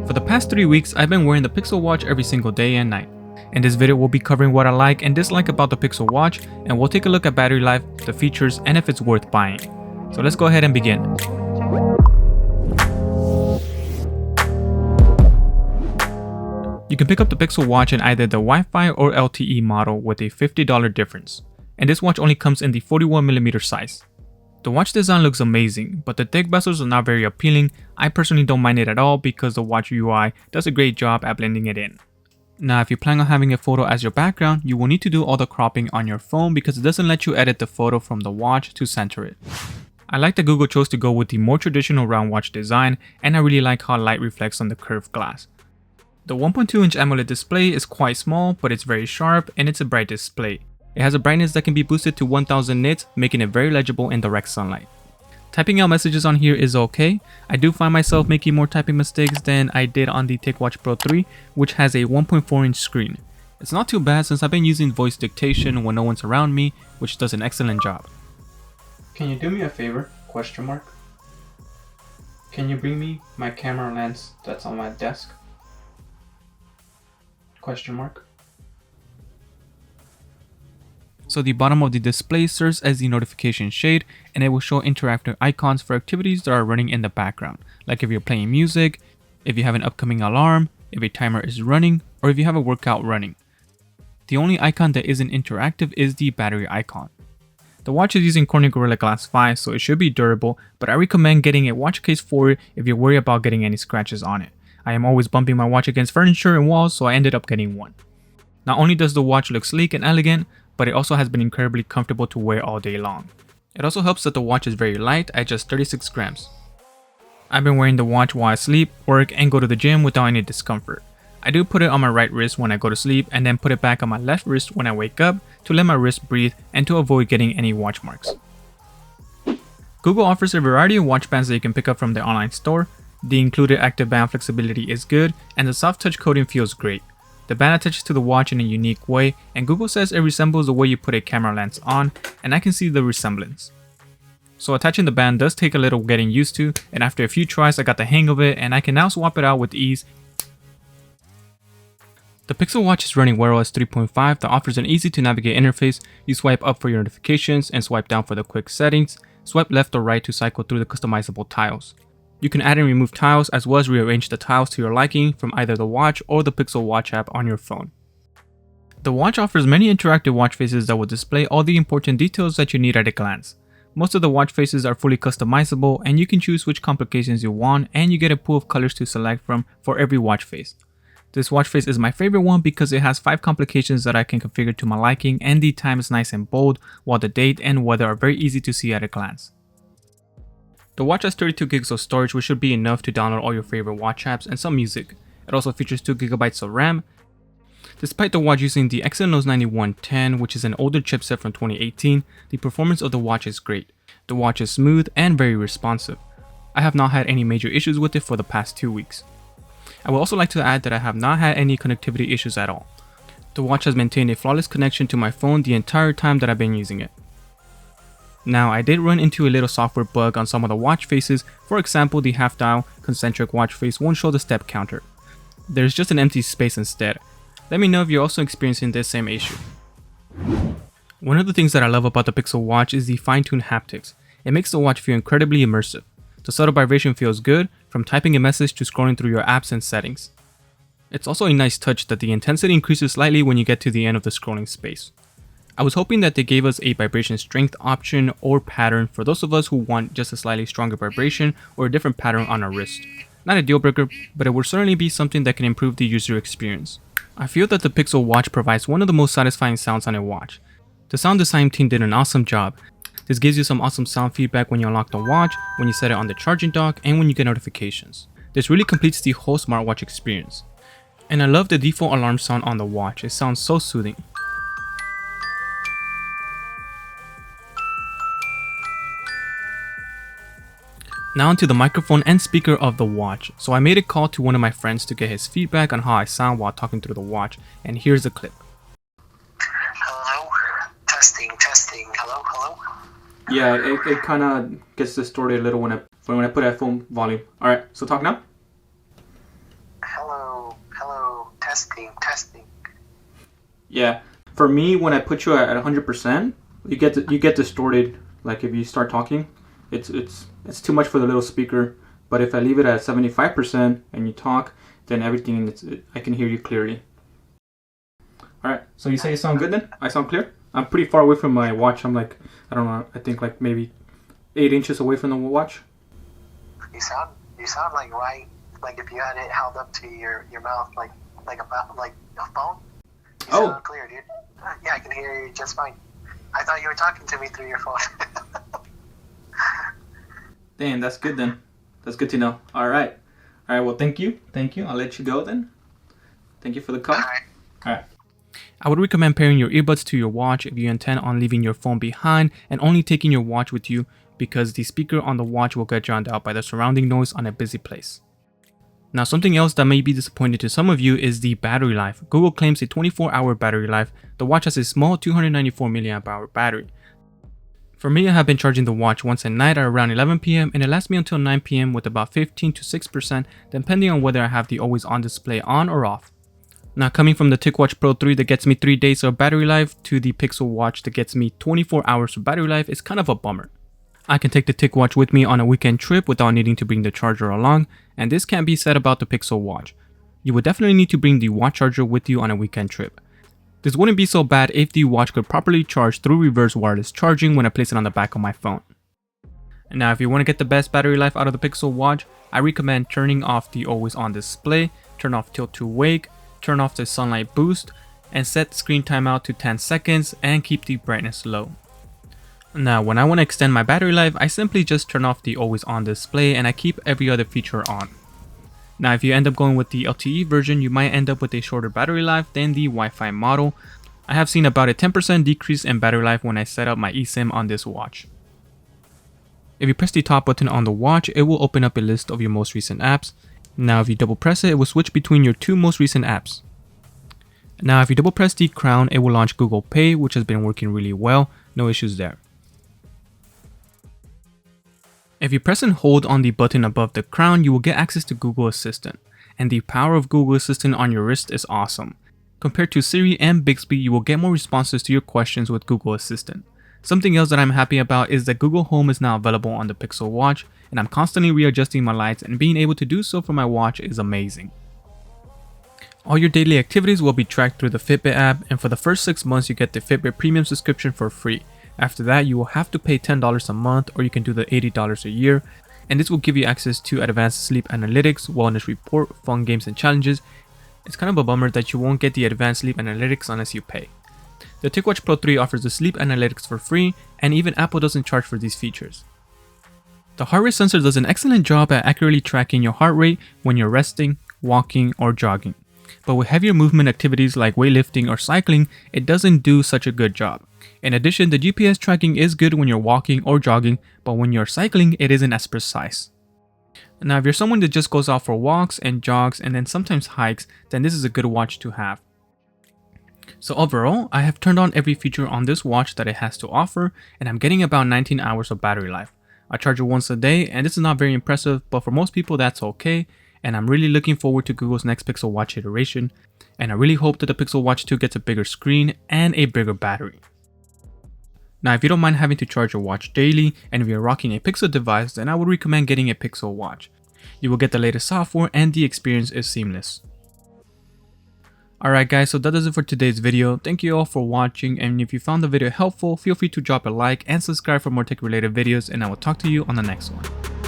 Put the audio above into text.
For the past 3 weeks, I've been wearing the Pixel Watch every single day and night. In this video, we'll be covering what I like and dislike about the Pixel Watch, and we'll take a look at battery life, the features, and if it's worth buying. So let's go ahead and begin. You can pick up the Pixel Watch in either the Wi-Fi or LTE model with a $50 difference, and this watch only comes in the 41mm size. The watch design looks amazing, but the thick bezels are not very appealing. I personally don't mind it at all because the watch UI does a great job at blending it in. Now, if you plan on having a photo as your background, you will need to do all the cropping on your phone because it doesn't let you edit the photo from the watch to center it. I like that Google chose to go with the more traditional round watch design, and I really like how light reflects on the curved glass. The 1.2-inch AMOLED display is quite small, but it's very sharp and it's a bright display. It has a brightness that can be boosted to 1000 nits, making it very legible in direct sunlight. Typing out messages on here is okay. I do find myself making more typing mistakes than I did on the TicWatch Pro 3, which has a 1.4-inch screen. It's not too bad since I've been using voice dictation when no one's around me, which does an excellent job. Can you do me a favor? ? Can you bring me my camera lens that's on my desk? ? So the bottom of the display serves as the notification shade, and it will show interactive icons for activities that are running in the background, like if you're playing music, if you have an upcoming alarm, if a timer is running, or if you have a workout running. The only icon that isn't interactive is the battery icon. The watch is using Corning Gorilla Glass 5, so it should be durable, but I recommend getting a watch case for it if you're worried about getting any scratches on it. I am always bumping my watch against furniture and walls, so I ended up getting one. Not only does the watch look sleek and elegant, but it also has been incredibly comfortable to wear all day long. It also helps that the watch is very light at just 36 grams. I've been wearing the watch while I sleep, work, and go to the gym without any discomfort. I do put it on my right wrist when I go to sleep and then put it back on my left wrist when I wake up to let my wrist breathe and to avoid getting any watch marks. Google offers a variety of watch bands that you can pick up from their online store. The included active band flexibility is good, and the soft touch coating feels great. The band attaches to the watch in a unique way, and Google says it resembles the way you put a camera lens on, and I can see the resemblance. So attaching the band does take a little getting used to, and after a few tries I got the hang of it, and I can now swap it out with ease. The Pixel Watch is running Wear OS 3.5 that offers an easy to navigate interface. You swipe up for your notifications and swipe down for the quick settings. Swipe left or right to cycle through the customizable tiles. You can add and remove tiles as well as rearrange the tiles to your liking from either the watch or the Pixel Watch app on your phone. The watch offers many interactive watch faces that will display all the important details that you need at a glance. Most of the watch faces are fully customizable, and you can choose which complications you want, and you get a pool of colors to select from for every watch face. This watch face is my favorite one because it has 5 complications that I can configure to my liking, and the time is nice and bold, while the date and weather are very easy to see at a glance. The watch has 32 gigs of storage, which should be enough to download all your favorite watch apps and some music. It also features 2 GB of RAM. Despite the watch using the Exynos 9110, which is an older chipset from 2018, the performance of the watch is great. The watch is smooth and very responsive. I have not had any major issues with it for the past 2 weeks. I would also like to add that I have not had any connectivity issues at all. The watch has maintained a flawless connection to my phone the entire time that I've been using it. Now, I did run into a little software bug on some of the watch faces. For example, the half dial concentric watch face won't show the step counter. There's just an empty space instead. Let me know if you're also experiencing this same issue. One of the things that I love about the Pixel Watch is the fine-tuned haptics. It makes the watch feel incredibly immersive. The subtle vibration feels good, from typing a message to scrolling through your apps and settings. It's also a nice touch that the intensity increases slightly when you get to the end of the scrolling space. I was hoping that they gave us a vibration strength option or pattern for those of us who want just a slightly stronger vibration or a different pattern on our wrist. Not a deal breaker, but it will certainly be something that can improve the user experience. I feel that the Pixel Watch provides one of the most satisfying sounds on a watch. The sound design team did an awesome job. This gives you some awesome sound feedback when you unlock the watch, when you set it on the charging dock, and when you get notifications. This really completes the whole smartwatch experience. And I love the default alarm sound on the watch. It sounds so soothing. Now onto the microphone and speaker of the watch. So I made a call to one of my friends to get his feedback on how I sound while talking through the watch, and here's the clip. Hello? Testing. Hello? Yeah, it kind of gets distorted a little when I put it at full volume. Alright, so talk now? Testing. Yeah, for me, when I put you at 100%, you get distorted. Like if you start talking, it's too much for the little speaker. But if I leave it at 75% and you talk, then everything I can hear you clearly. All right. So you say you sound good then? I sound clear? I'm pretty far away from my watch. I'm like, I don't know. I think like maybe 8 inches away from the watch. You sound like right. Like if you had it held up to your mouth, like a phone. You sound clear, dude. Yeah, I can hear you just fine. I thought you were talking to me through your phone. Damn, that's good then. That's good to know. All right. Well, thank you. I'll let you go then. Thank you for the call. All right. I would recommend pairing your earbuds to your watch if you intend on leaving your phone behind and only taking your watch with you, because the speaker on the watch will get drowned out by the surrounding noise on a busy place. Now, something else that may be disappointing to some of you is the battery life. Google claims a 24-hour battery life. The watch has a small 294 mAh battery. For me, I have been charging the watch once at night at around 11 PM and it lasts me until 9 PM with about 15 to 6% depending on whether I have the always on display on or off. Now, coming from the TicWatch Pro 3 that gets me 3 days of battery life to the Pixel Watch that gets me 24 hours of battery life is kind of a bummer. I can take the TicWatch with me on a weekend trip without needing to bring the charger along, and this can't be said about the Pixel Watch. You would definitely need to bring the watch charger with you on a weekend trip. This wouldn't be so bad if the watch could properly charge through reverse wireless charging when I place it on the back of my phone. And now, if you want to get the best battery life out of the Pixel Watch, I recommend turning off the always on display, turn off tilt to wake, turn off the sunlight boost, and set screen timeout to 10 seconds and keep the brightness low. Now, when I want to extend my battery life, I simply just turn off the always on display and I keep every other feature on. Now, if you end up going with the LTE version, you might end up with a shorter battery life than the Wi-Fi model. I have seen about a 10% decrease in battery life when I set up my eSIM on this watch. If you press the top button on the watch, it will open up a list of your most recent apps. Now, if you double press it, it will switch between your 2 most recent apps. Now, if you double press the crown, it will launch Google Pay, which has been working really well. No issues there. If you press and hold on the button above the crown, you will get access to Google Assistant. And the power of Google Assistant on your wrist is awesome. Compared to Siri and Bixby, you will get more responses to your questions with Google Assistant. Something else that I'm happy about is that Google Home is now available on the Pixel Watch, and I'm constantly readjusting my lights, and being able to do so from my watch is amazing. All your daily activities will be tracked through the Fitbit app, and for the first 6 months you get the Fitbit Premium subscription for free. After that, you will have to pay $10 a month, or you can do the $80 a year, and this will give you access to advanced sleep analytics, wellness report, fun games and challenges. It's kind of a bummer that you won't get the advanced sleep analytics unless you pay. The TicWatch Pro 3 offers the sleep analytics for free, and even Apple doesn't charge for these features. The heart rate sensor does an excellent job at accurately tracking your heart rate when you're resting, walking, or jogging. But with heavier movement activities like weightlifting or cycling, it doesn't do such a good job. In addition, the GPS tracking is good when you're walking or jogging, but when you're cycling, it isn't as precise. Now, if you're someone that just goes out for walks and jogs and then sometimes hikes, then this is a good watch to have. So overall, I have turned on every feature on this watch that it has to offer, and I'm getting about 19 hours of battery life. I charge it once a day, and this is not very impressive, but for most people that's okay, and I'm really looking forward to Google's next Pixel Watch iteration, and I really hope that the Pixel Watch 2 gets a bigger screen and a bigger battery. Now, if you don't mind having to charge your watch daily, and if you're rocking a Pixel device, then I would recommend getting a Pixel Watch. You will get the latest software and the experience is seamless. Alright guys, so that does it for today's video. Thank you all for watching, and if you found the video helpful, feel free to drop a like and subscribe for more tech related videos, and I will talk to you on the next one.